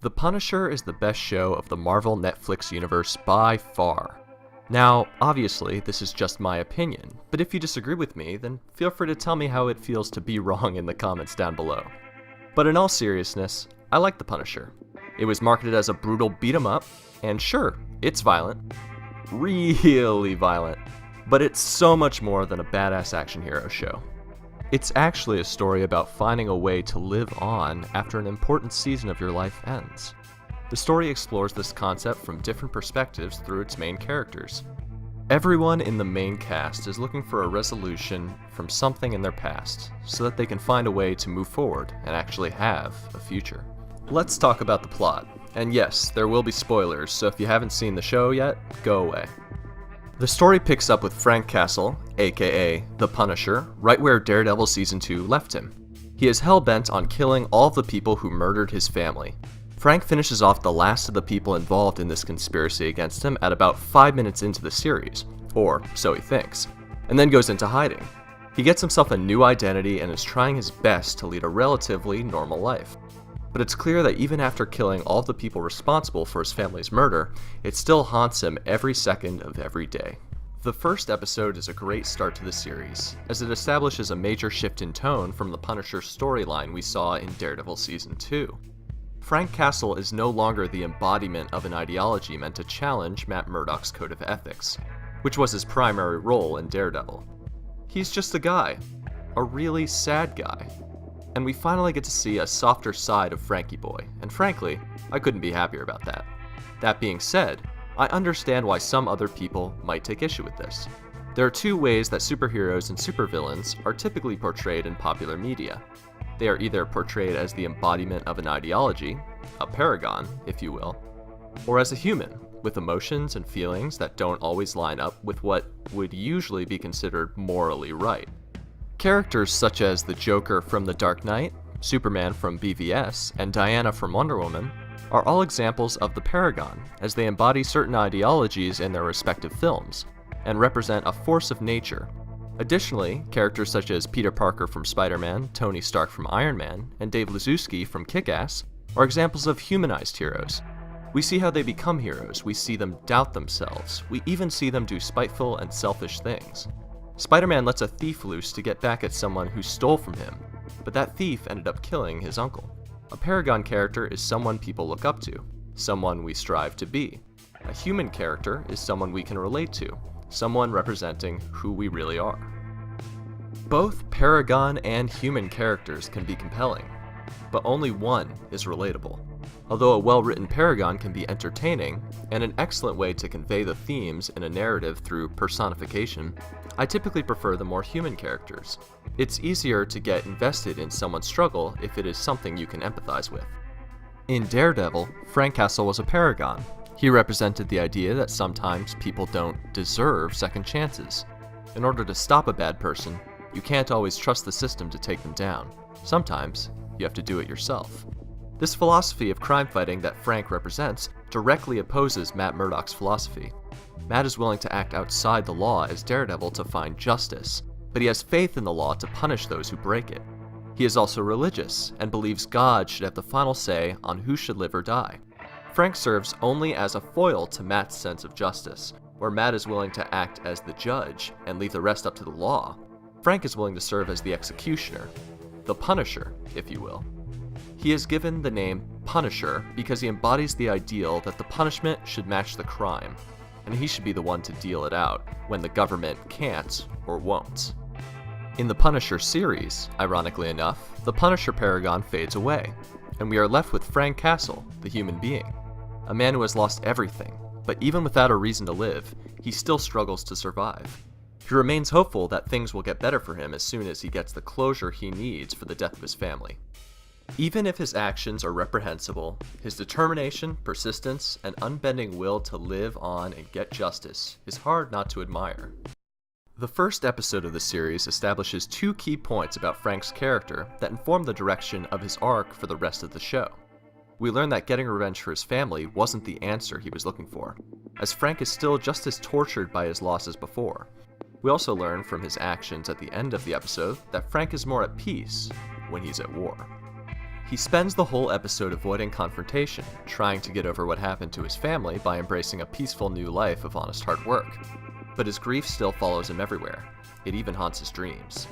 The Punisher is the best show of the Marvel Netflix universe by far. Now, obviously, this is just my opinion, but if you disagree with me, then feel free to tell me how it feels to be wrong in the comments down below. But in all seriousness, I like The Punisher. It was marketed as a brutal beat-em-up, and sure, it's violent. Really violent. But it's so much more than a badass action hero show. It's actually a story about finding a way to live on after an important season of your life ends. The story explores this concept from different perspectives through its main characters. Everyone in the main cast is looking for a resolution from something in their past, so that they can find a way to move forward and actually have a future. Let's talk about the plot. And yes, there will be spoilers, so if you haven't seen the show yet, go away. The story picks up with Frank Castle, aka The Punisher, right where Daredevil Season 2 left him. He is hell-bent on killing all of the people who murdered his family. Frank finishes off the last of the people involved in this conspiracy against him at about 5 minutes into the series, or so he thinks, and then goes into hiding. He gets himself a new identity and is trying his best to lead a relatively normal life. But it's clear that even after killing all of the people responsible for his family's murder, it still haunts him every second of every day. The first episode is a great start to the series, as it establishes a major shift in tone from the Punisher storyline we saw in Daredevil Season 2. Frank Castle is no longer the embodiment of an ideology meant to challenge Matt Murdock's code of ethics, which was his primary role in Daredevil. He's just a guy. A really sad guy. And we finally get to see a softer side of Frankie Boy, and frankly, I couldn't be happier about that. That being said, I understand why some other people might take issue with this. There are two ways that superheroes and supervillains are typically portrayed in popular media. They are either portrayed as the embodiment of an ideology, a paragon, if you will, or as a human, with emotions and feelings that don't always line up with what would usually be considered morally right. Characters such as the Joker from The Dark Knight, Superman from BVS, and Diana from Wonder Woman are all examples of the paragon, as they embody certain ideologies in their respective films, and represent a force of nature. Additionally, characters such as Peter Parker from Spider-Man, Tony Stark from Iron Man, and Dave Liszewski from Kick-Ass are examples of humanized heroes. We see how they become heroes, we see them doubt themselves, we even see them do spiteful and selfish things. Spider-Man lets a thief loose to get back at someone who stole from him, but that thief ended up killing his uncle. A paragon character is someone people look up to, someone we strive to be. A human character is someone we can relate to, someone representing who we really are. Both paragon and human characters can be compelling, but only one is relatable. Although a well-written paragon can be entertaining, and an excellent way to convey the themes in a narrative through personification, I typically prefer the more human characters. It's easier to get invested in someone's struggle if it is something you can empathize with. In Daredevil, Frank Castle was a paragon. He represented the idea that sometimes people don't deserve second chances. In order to stop a bad person, you can't always trust the system to take them down. Sometimes, you have to do it yourself. This philosophy of crime fighting that Frank represents directly opposes Matt Murdock's philosophy. Matt is willing to act outside the law as Daredevil to find justice, but he has faith in the law to punish those who break it. He is also religious, and believes God should have the final say on who should live or die. Frank serves only as a foil to Matt's sense of justice, where Matt is willing to act as the judge and leave the rest up to the law. Frank is willing to serve as the executioner, the Punisher, if you will. He is given the name Punisher because he embodies the ideal that the punishment should match the crime, and he should be the one to deal it out when the government can't or won't. In the Punisher series, ironically enough, the Punisher paragon fades away, and we are left with Frank Castle, the human being, a man who has lost everything, but even without a reason to live, he still struggles to survive. He remains hopeful that things will get better for him as soon as he gets the closure he needs for the death of his family. Even if his actions are reprehensible, his determination, persistence, and unbending will to live on and get justice is hard not to admire. The first episode of the series establishes two key points about Frank's character that inform the direction of his arc for the rest of the show. We learn that getting revenge for his family wasn't the answer he was looking for, as Frank is still just as tortured by his loss as before. We also learn from his actions at the end of the episode that Frank is more at peace when he's at war. He spends the whole episode avoiding confrontation, trying to get over what happened to his family by embracing a peaceful new life of honest hard work. But his grief still follows him everywhere. It even haunts his dreams.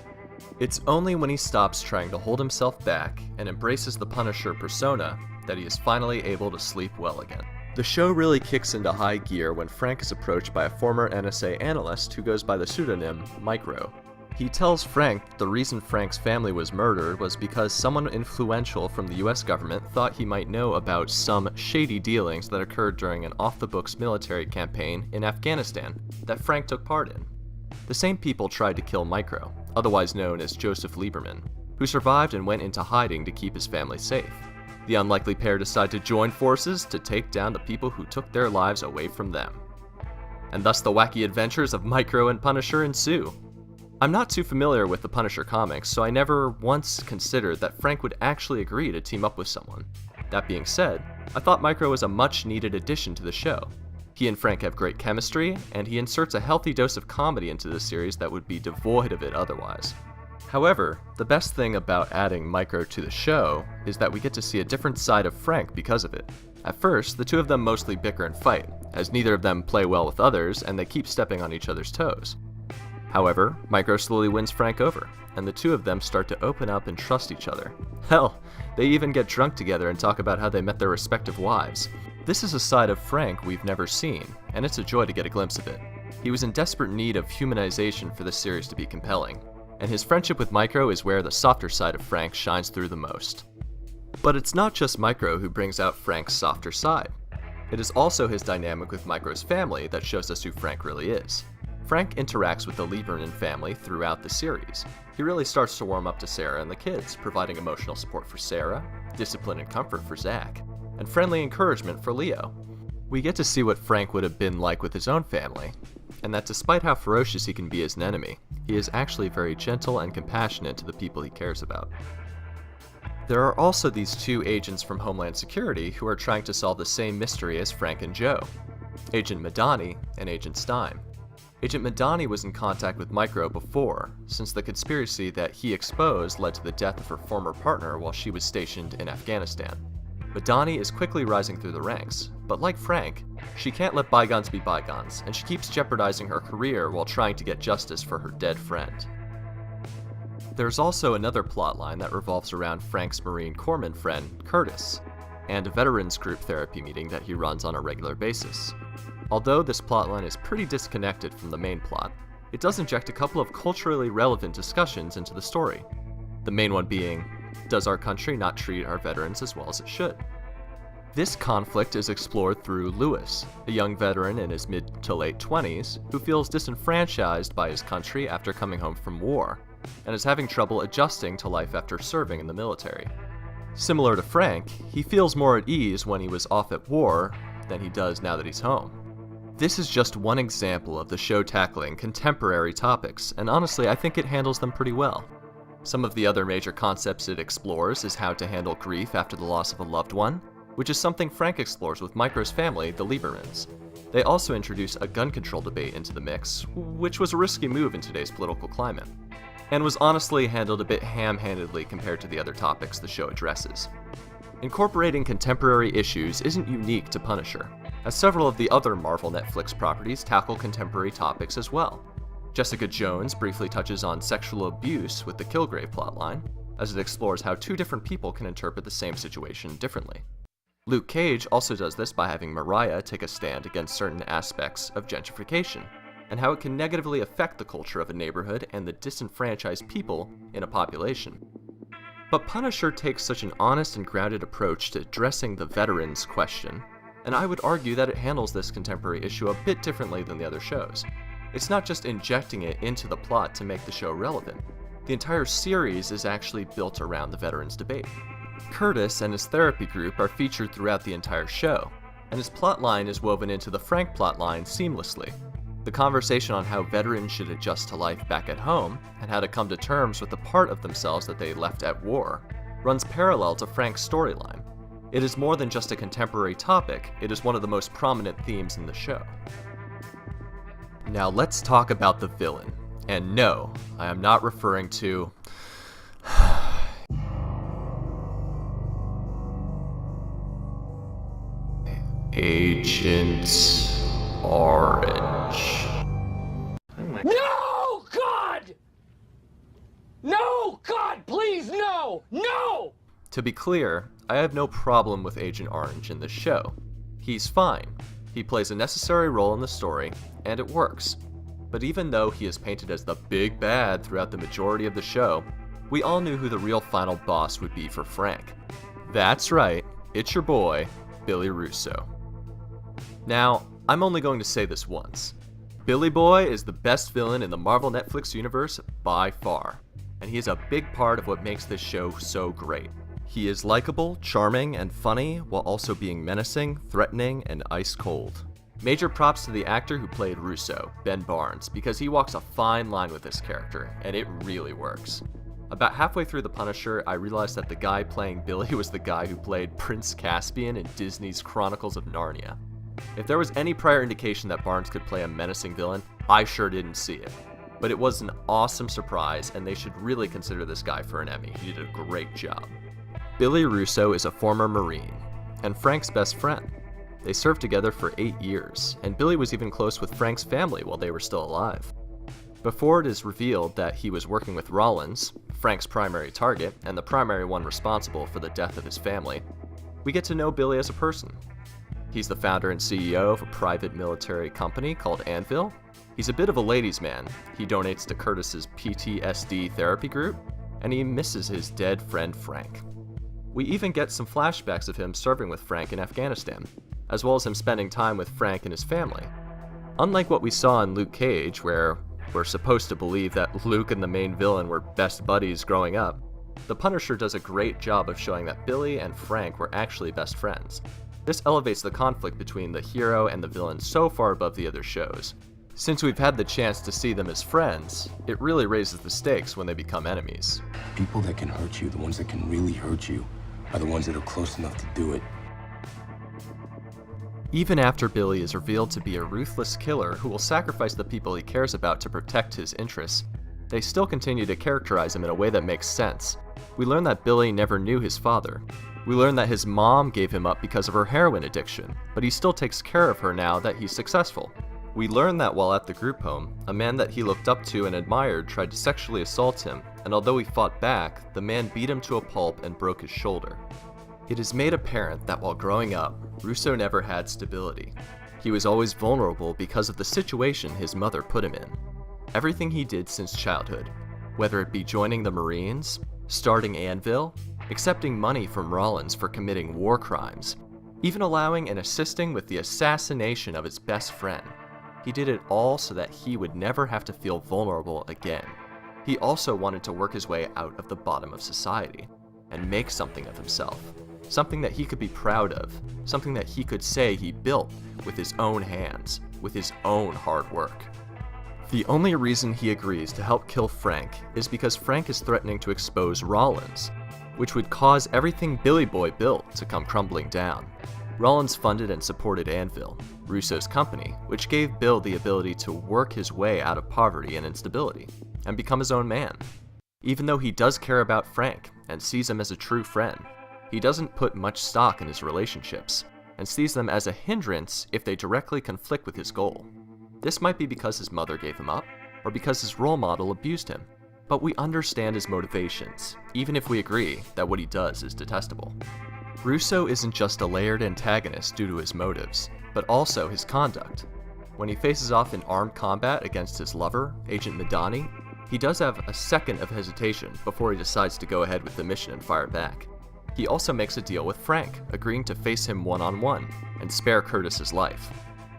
It's only when he stops trying to hold himself back and embraces the Punisher persona that he is finally able to sleep well again. The show really kicks into high gear when Frank is approached by a former NSA analyst who goes by the pseudonym Micro. He tells Frank the reason Frank's family was murdered was because someone influential from the US government thought he might know about some shady dealings that occurred during an off-the-books military campaign in Afghanistan that Frank took part in. The same people tried to kill Micro, otherwise known as Joseph Lieberman, who survived and went into hiding to keep his family safe. The unlikely pair decide to join forces to take down the people who took their lives away from them. And thus the wacky adventures of Micro and Punisher ensue. I'm not too familiar with the Punisher comics, so I never once considered that Frank would actually agree to team up with someone. That being said, I thought Micro was a much-needed addition to the show. He and Frank have great chemistry, and he inserts a healthy dose of comedy into the series that would be devoid of it otherwise. However, the best thing about adding Micro to the show is that we get to see a different side of Frank because of it. At first, the two of them mostly bicker and fight, as neither of them play well with others and they keep stepping on each other's toes. However, Micro slowly wins Frank over, and the two of them start to open up and trust each other. Hell, they even get drunk together and talk about how they met their respective wives. This is a side of Frank we've never seen, and it's a joy to get a glimpse of it. He was in desperate need of humanization for this series to be compelling, and his friendship with Micro is where the softer side of Frank shines through the most. But it's not just Micro who brings out Frank's softer side. It is also his dynamic with Micro's family that shows us who Frank really is. Frank interacts with the Lieberman family throughout the series. He really starts to warm up to Sarah and the kids, providing emotional support for Sarah, discipline and comfort for Zach, and friendly encouragement for Leo. We get to see what Frank would have been like with his own family, and that despite how ferocious he can be as an enemy, he is actually very gentle and compassionate to the people he cares about. There are also these two agents from Homeland Security who are trying to solve the same mystery as Frank and Joe, Agent Madani and Agent Stein. Agent Madani was in contact with Micro before, since the conspiracy that he exposed led to the death of her former partner while she was stationed in Afghanistan. Madani is quickly rising through the ranks, but like Frank, she can't let bygones be bygones, and she keeps jeopardizing her career while trying to get justice for her dead friend. There's also another plotline that revolves around Frank's Marine Corpsman friend, Curtis, and a veterans group therapy meeting that he runs on a regular basis. Although this plotline is pretty disconnected from the main plot, it does inject a couple of culturally relevant discussions into the story. The main one being, does our country not treat our veterans as well as it should? This conflict is explored through Lewis, a young veteran in his mid to late 20s who feels disenfranchised by his country after coming home from war, and is having trouble adjusting to life after serving in the military. Similar to Frank, he feels more at ease when he was off at war than he does now that he's home. This is just one example of the show tackling contemporary topics, and honestly I think it handles them pretty well. Some of the other major concepts it explores is how to handle grief after the loss of a loved one, which is something Frank explores with Micro's family, the Liebermans. They also introduce a gun control debate into the mix, which was a risky move in today's political climate, and was honestly handled a bit ham-handedly compared to the other topics the show addresses. Incorporating contemporary issues isn't unique to Punisher, as several of the other Marvel Netflix properties tackle contemporary topics as well. Jessica Jones briefly touches on sexual abuse with the Kilgrave plotline, as it explores how two different people can interpret the same situation differently. Luke Cage also does this by having Mariah take a stand against certain aspects of gentrification, and how it can negatively affect the culture of a neighborhood and the disenfranchised people in a population. But Punisher takes such an honest and grounded approach to addressing the veterans question, and I would argue that it handles this contemporary issue a bit differently than the other shows. It's not just injecting it into the plot to make the show relevant. The entire series is actually built around the veterans debate. Curtis and his therapy group are featured throughout the entire show, and his plotline is woven into the Frank plotline seamlessly. The conversation on how veterans should adjust to life back at home, and how to come to terms with the part of themselves that they left at war, runs parallel to Frank's storyline. It is more than just a contemporary topic, it is one of the most prominent themes in the show. Now let's talk about the villain. And no, I am not referring to... Agent Orange. No, God! No, God, please, no! No! To be clear, I have no problem with Agent Orange in this show. He's fine. He plays a necessary role in the story, and it works. But even though he is painted as the big bad throughout the majority of the show, we all knew who the real final boss would be for Frank. That's right, it's your boy, Billy Russo. Now, I'm only going to say this once. Billy Boy is the best villain in the Marvel Netflix universe by far, and he is a big part of what makes this show so great. He is likable, charming, and funny, while also being menacing, threatening, and ice cold. Major props to the actor who played Russo, Ben Barnes, because he walks a fine line with this character, and it really works. About halfway through The Punisher, I realized that the guy playing Billy was the guy who played Prince Caspian in Disney's Chronicles of Narnia. If there was any prior indication that Barnes could play a menacing villain, I sure didn't see it. But it was an awesome surprise, and they should really consider this guy for an Emmy. He did a great job. Billy Russo is a former Marine, and Frank's best friend. They served together for 8 years, and Billy was even close with Frank's family while they were still alive. Before it is revealed that he was working with Rollins, Frank's primary target, and the primary one responsible for the death of his family, we get to know Billy as a person. He's the founder and CEO of a private military company called Anvil. He's a bit of a ladies' man. He donates to Curtis's PTSD therapy group, and he misses his dead friend Frank. We even get some flashbacks of him serving with Frank in Afghanistan, as well as him spending time with Frank and his family. Unlike what we saw in Luke Cage, where we're supposed to believe that Luke and the main villain were best buddies growing up, The Punisher does a great job of showing that Billy and Frank were actually best friends. This elevates the conflict between the hero and the villain so far above the other shows. Since we've had the chance to see them as friends, it really raises the stakes when they become enemies. People that can hurt you, the ones that can really hurt you, are the ones that are close enough to do it. Even after Billy is revealed to be a ruthless killer who will sacrifice the people he cares about to protect his interests, they still continue to characterize him in a way that makes sense. We learn that Billy never knew his father. We learn that his mom gave him up because of her heroin addiction, but he still takes care of her now that he's successful. We learn that while at the group home, a man that he looked up to and admired tried to sexually assault him, and although he fought back, the man beat him to a pulp and broke his shoulder. It is made apparent that while growing up, Russo never had stability. He was always vulnerable because of the situation his mother put him in. Everything he did since childhood, whether it be joining the Marines, starting Anvil, accepting money from Rollins for committing war crimes, even allowing and assisting with the assassination of his best friend, he did it all so that he would never have to feel vulnerable again. He also wanted to work his way out of the bottom of society and make something of himself. Something that he could be proud of, something that he could say he built with his own hands, with his own hard work. The only reason he agrees to help kill Frank is because Frank is threatening to expose Rollins, which would cause everything Billy Boy built to come crumbling down. Rollins funded and supported Anvil, Russo's company, which gave Bill the ability to work his way out of poverty and instability, and become his own man. Even though he does care about Frank and sees him as a true friend, he doesn't put much stock in his relationships, and sees them as a hindrance if they directly conflict with his goal. This might be because his mother gave him up, or because his role model abused him, but we understand his motivations, even if we agree that what he does is detestable. Russo isn't just a layered antagonist due to his motives, but also his conduct. When he faces off in armed combat against his lover, Agent Madani, he does have a second of hesitation before he decides to go ahead with the mission and fire back. He also makes a deal with Frank, agreeing to face him one-on-one and spare Curtis's life.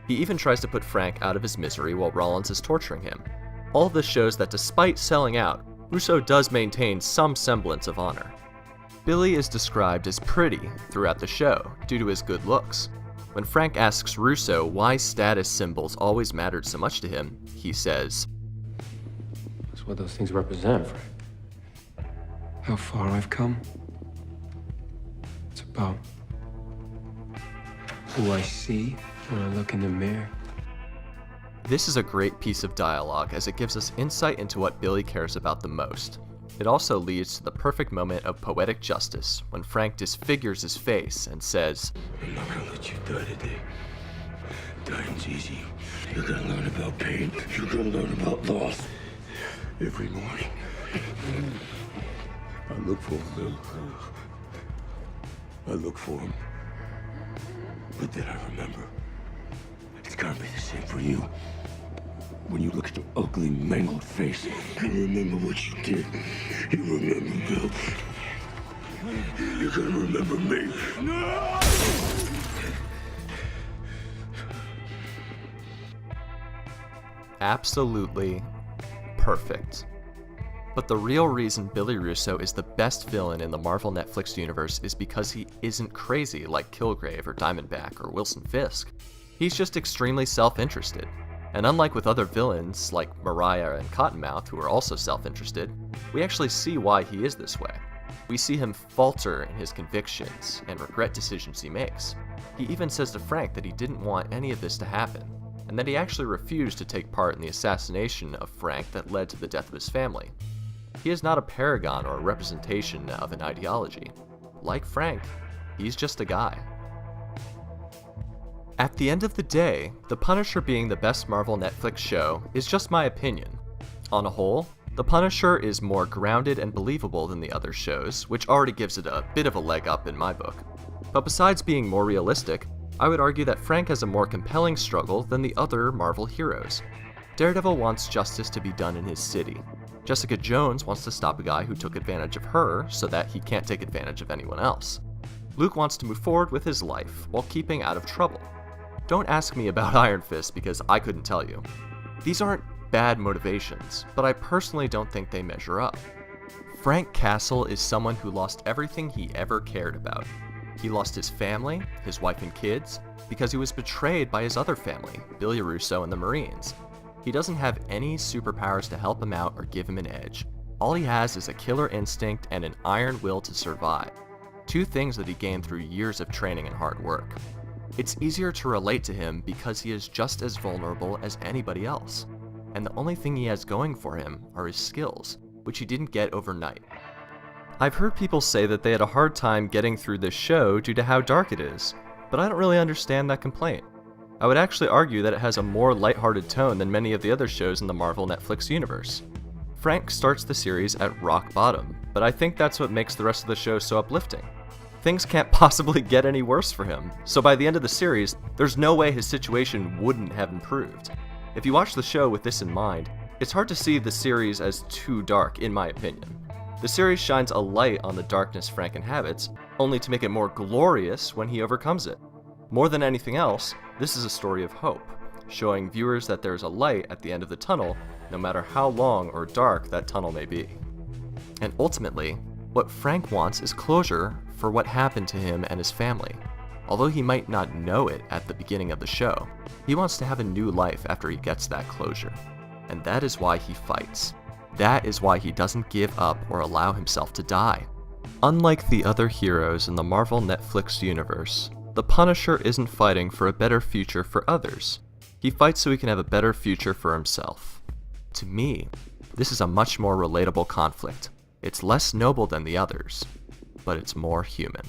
He even tries to put Frank out of his misery while Rollins is torturing him. All of this shows that despite selling out, Russo does maintain some semblance of honor. Billy is described as pretty throughout the show due to his good looks. When Frank asks Russo why status symbols always mattered so much to him, he says, That's what those things represent, Frank. How far I've come. It's about who I see when I look in the mirror. This is a great piece of dialogue as it gives us insight into what Billy cares about the most. It also leads to the perfect moment of poetic justice when Frank disfigures his face and says, I'm not gonna let you die today. Dying's easy. You're gonna learn about pain. You're gonna learn about loss. Every morning. I look for him, Bill. I look for him. But then I remember. It's gotta be the same for you. When you look at your ugly, mangled face, you remember what you did. You remember, Bill. You're gonna remember me. No! Absolutely perfect. But the real reason Billy Russo is the best villain in the Marvel Netflix universe is because he isn't crazy like Kilgrave or Diamondback or Wilson Fisk. He's just extremely self-interested. And unlike with other villains like Mariah and Cottonmouth, who are also self-interested, we actually see why he is this way. We see him falter in his convictions and regret decisions he makes. He even says to Frank that he didn't want any of this to happen, and that he actually refused to take part in the assassination of Frank that led to the death of his family. He is not a paragon or a representation of an ideology. Like Frank, he's just a guy. At the end of the day, The Punisher being the best Marvel Netflix show is just my opinion. On a whole, The Punisher is more grounded and believable than the other shows, which already gives it a bit of a leg up in my book. But besides being more realistic, I would argue that Frank has a more compelling struggle than the other Marvel heroes. Daredevil wants justice to be done in his city. Jessica Jones wants to stop a guy who took advantage of her so that he can't take advantage of anyone else. Luke wants to move forward with his life while keeping out of trouble. Don't ask me about Iron Fist because I couldn't tell you. These aren't bad motivations, but I personally don't think they measure up. Frank Castle is someone who lost everything he ever cared about. He lost his family, his wife and kids, because he was betrayed by his other family, Billy Russo and the Marines. He doesn't have any superpowers to help him out or give him an edge. All he has is a killer instinct and an iron will to survive. Two things that he gained through years of training and hard work. It's easier to relate to him because he is just as vulnerable as anybody else. And the only thing he has going for him are his skills, which he didn't get overnight. I've heard people say that they had a hard time getting through this show due to how dark it is, but I don't really understand that complaint. I would actually argue that it has a more lighthearted tone than many of the other shows in the Marvel Netflix universe. Frank starts the series at rock bottom, but I think that's what makes the rest of the show so uplifting. Things can't possibly get any worse for him, so by the end of the series, there's no way his situation wouldn't have improved. If you watch the show with this in mind, it's hard to see the series as too dark, in my opinion. The series shines a light on the darkness Frank inhabits, only to make it more glorious when he overcomes it. More than anything else, this is a story of hope, showing viewers that there's a light at the end of the tunnel, no matter how long or dark that tunnel may be. And ultimately, what Frank wants is closure for what happened to him and his family. Although he might not know it at the beginning of the show, he wants to have a new life after he gets that closure. And that is why he fights. That is why he doesn't give up or allow himself to die. Unlike the other heroes in the Marvel Netflix universe, the Punisher isn't fighting for a better future for others. He fights so he can have a better future for himself. To me, this is a much more relatable conflict. It's less noble than the others, but it's more human.